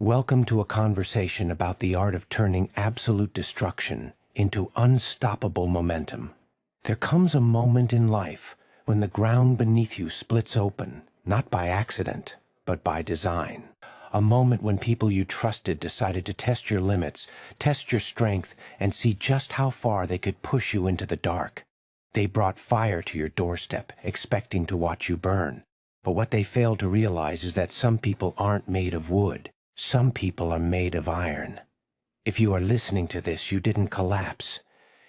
Welcome to a conversation about the art of turning absolute destruction into unstoppable momentum. There comes a moment in life when the ground beneath you splits open, not by accident, but by design. A moment when people you trusted decided to test your limits, test your strength, and see just how far they could push you into the dark. They brought fire to your doorstep, expecting to watch you burn. But what they failed to realize is that some people aren't made of wood. Some people are made of iron. If you are listening to this, you didn't collapse.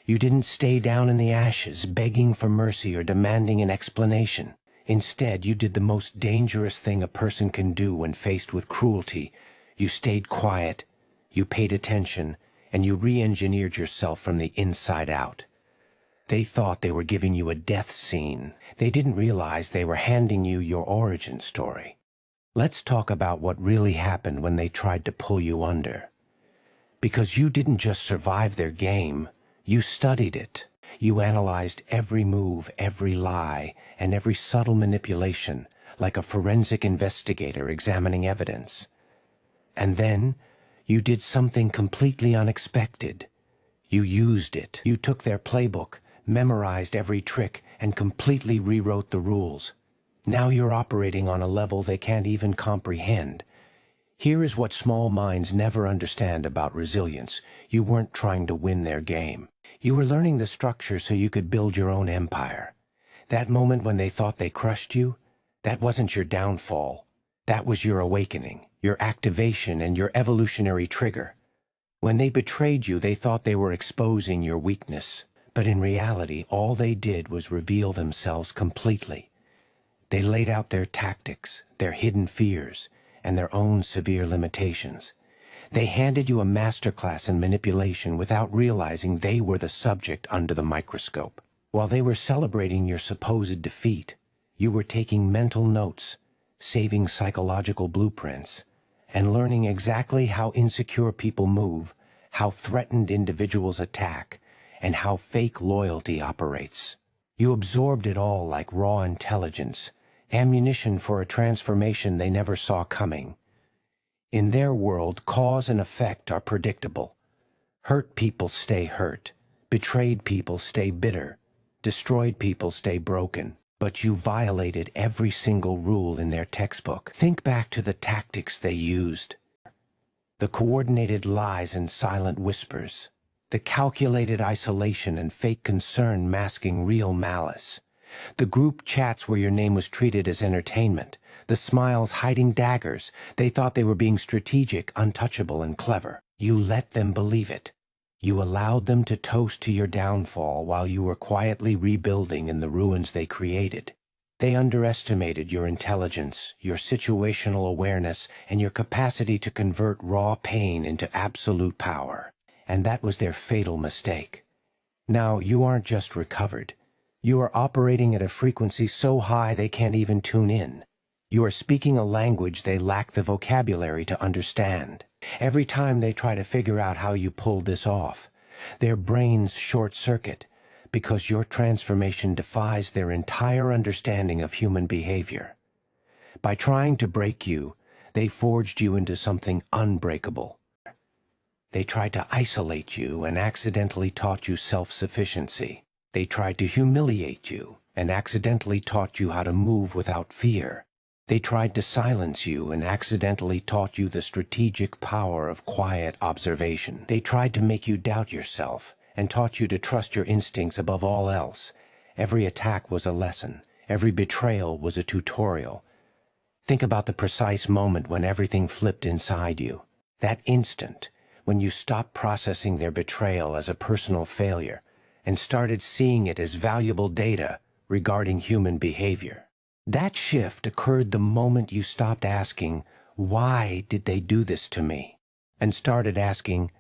You didn't stay down in the ashes, begging for mercy or demanding an explanation. Instead, you did the most dangerous thing a person can do when faced with cruelty. You stayed quiet, you paid attention, and you re-engineered yourself from the inside out. They thought they were giving you a death scene. They didn't realize they were handing you your origin story. Let's talk about what really happened when they tried to pull you under. Because you didn't just survive their game, you studied it. You analyzed every move, every lie, and every subtle manipulation, like a forensic investigator examining evidence. And then, you did something completely unexpected. You used it. You took their playbook, memorized every trick, and completely rewrote the rules. Now you're operating on a level they can't even comprehend. Here is what small minds never understand about resilience. You weren't trying to win their game. You were learning the structure so you could build your own empire. That moment when they thought they crushed you, that wasn't your downfall. That was your awakening, your activation, and your evolutionary trigger. When they betrayed you, they thought they were exposing your weakness. But in reality, all they did was reveal themselves completely. They laid out their tactics, their hidden fears, and their own severe limitations. They handed you a masterclass in manipulation without realizing they were the subject under the microscope. While they were celebrating your supposed defeat, you were taking mental notes, saving psychological blueprints, and learning exactly how insecure people move, how threatened individuals attack, and how fake loyalty operates. You absorbed it all like raw intelligence, ammunition for a transformation they never saw coming. In their world, cause and effect are predictable. Hurt people stay hurt. Betrayed people stay bitter. Destroyed people stay broken. But you violated every single rule in their textbook. Think back to the tactics they used. The coordinated lies and silent whispers. The calculated isolation and fake concern masking real malice. The group chats where your name was treated as entertainment. The smiles hiding daggers. They thought they were being strategic, untouchable, and clever. You let them believe it. You allowed them to toast to your downfall while you were quietly rebuilding in the ruins they created. They underestimated your intelligence, your situational awareness, and your capacity to convert raw pain into absolute power. And that was their fatal mistake. Now, you aren't just recovered. You are operating at a frequency so high they can't even tune in. You are speaking a language they lack the vocabulary to understand. Every time they try to figure out how you pulled this off, their brains short-circuit because your transformation defies their entire understanding of human behavior. By trying to break you, they forged you into something unbreakable. They tried to isolate you and accidentally taught you self-sufficiency. They tried to humiliate you and accidentally taught you how to move without fear. They tried to silence you and accidentally taught you the strategic power of quiet observation. They tried to make you doubt yourself and taught you to trust your instincts above all else. Every attack was a lesson. Every betrayal was a tutorial. Think about the precise moment when everything flipped inside you. That instant when you stopped processing their betrayal as a personal failure and started seeing it as valuable data regarding human behavior. That shift occurred the moment you stopped asking, "Why did they do this to me?" and started asking,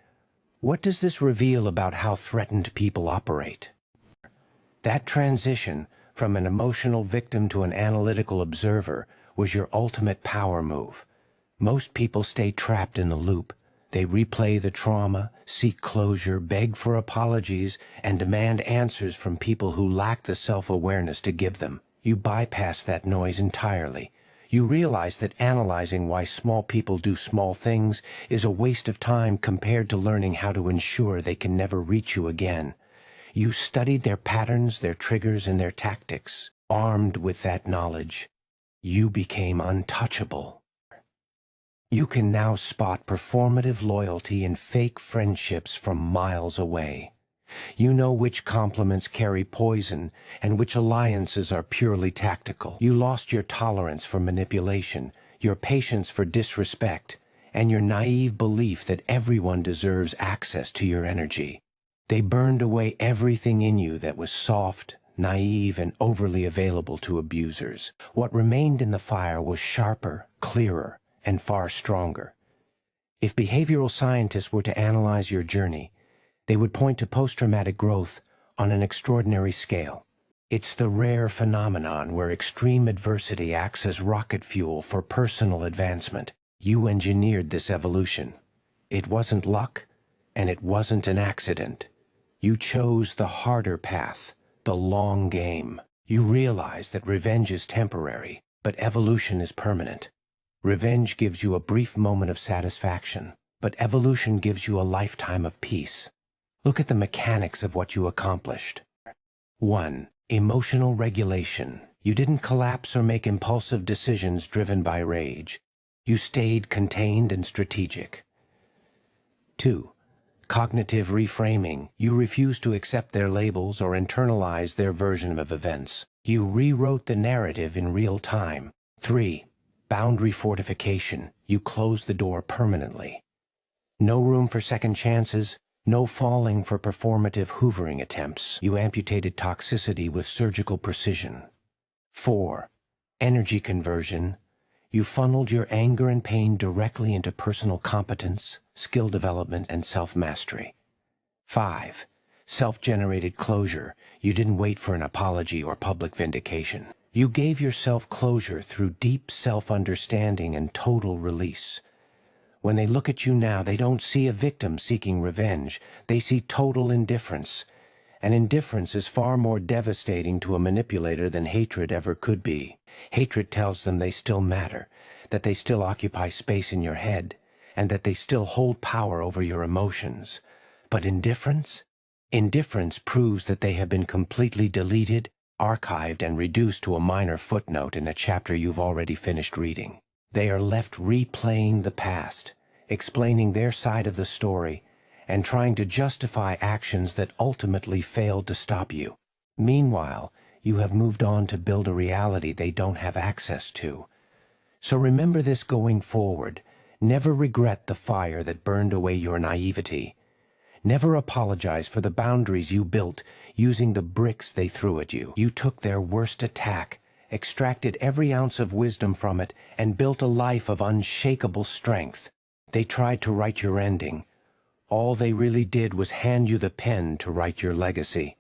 "What does this reveal about how threatened people operate?" That transition from an emotional victim to an analytical observer was your ultimate power move. Most people stay trapped in the loop. They replay the trauma, seek closure, beg for apologies, and demand answers from people who lack the self-awareness to give them. You bypass that noise entirely. You realize that analyzing why small people do small things is a waste of time compared to learning how to ensure they can never reach you again. You studied their patterns, their triggers, and their tactics. Armed with that knowledge, you became untouchable. You can now spot performative loyalty and fake friendships from miles away. You know which compliments carry poison and which alliances are purely tactical. You lost your tolerance for manipulation, your patience for disrespect, and your naive belief that everyone deserves access to your energy. They burned away everything in you that was soft, naive, and overly available to abusers. What remained in the fire was sharper, clearer, and far stronger. If behavioral scientists were to analyze your journey, they would point to post-traumatic growth on an extraordinary scale. It's the rare phenomenon where extreme adversity acts as rocket fuel for personal advancement. You engineered this evolution. It wasn't luck, and it wasn't an accident. You chose the harder path, the long game. You realize that revenge is temporary, but evolution is permanent. Revenge gives you a brief moment of satisfaction, but evolution gives you a lifetime of peace. Look at the mechanics of what you accomplished. 1. Emotional regulation. You didn't collapse or make impulsive decisions driven by rage. You stayed contained and strategic. 2. Cognitive reframing. You refused to accept their labels or internalize their version of events. You rewrote the narrative in real time. 3. Boundary fortification. You closed the door permanently. No room for second chances. No falling for performative hoovering attempts. You amputated toxicity with surgical precision. 4. Energy conversion. You funneled your anger and pain directly into personal competence, skill development, and self-mastery. 5. Self-generated closure. You didn't wait for an apology or public vindication. You gave yourself closure through deep self-understanding and total release. When they look at you now, they don't see a victim seeking revenge. They see total indifference. And indifference is far more devastating to a manipulator than hatred ever could be. Hatred tells them they still matter, that they still occupy space in your head, and that they still hold power over your emotions. But indifference? Indifference proves that they have been completely deleted, archived, and reduced to a minor footnote in a chapter you've already finished reading. They are left replaying the past, explaining their side of the story, and trying to justify actions that ultimately failed to stop you. Meanwhile, you have moved on to build a reality they don't have access to. So remember this going forward. Never regret the fire that burned away your naivety. Never apologize for the boundaries you built using the bricks they threw at you. You took their worst attack, extracted every ounce of wisdom from it, and built a life of unshakable strength. They tried to write your ending. All they really did was hand you the pen to write your legacy.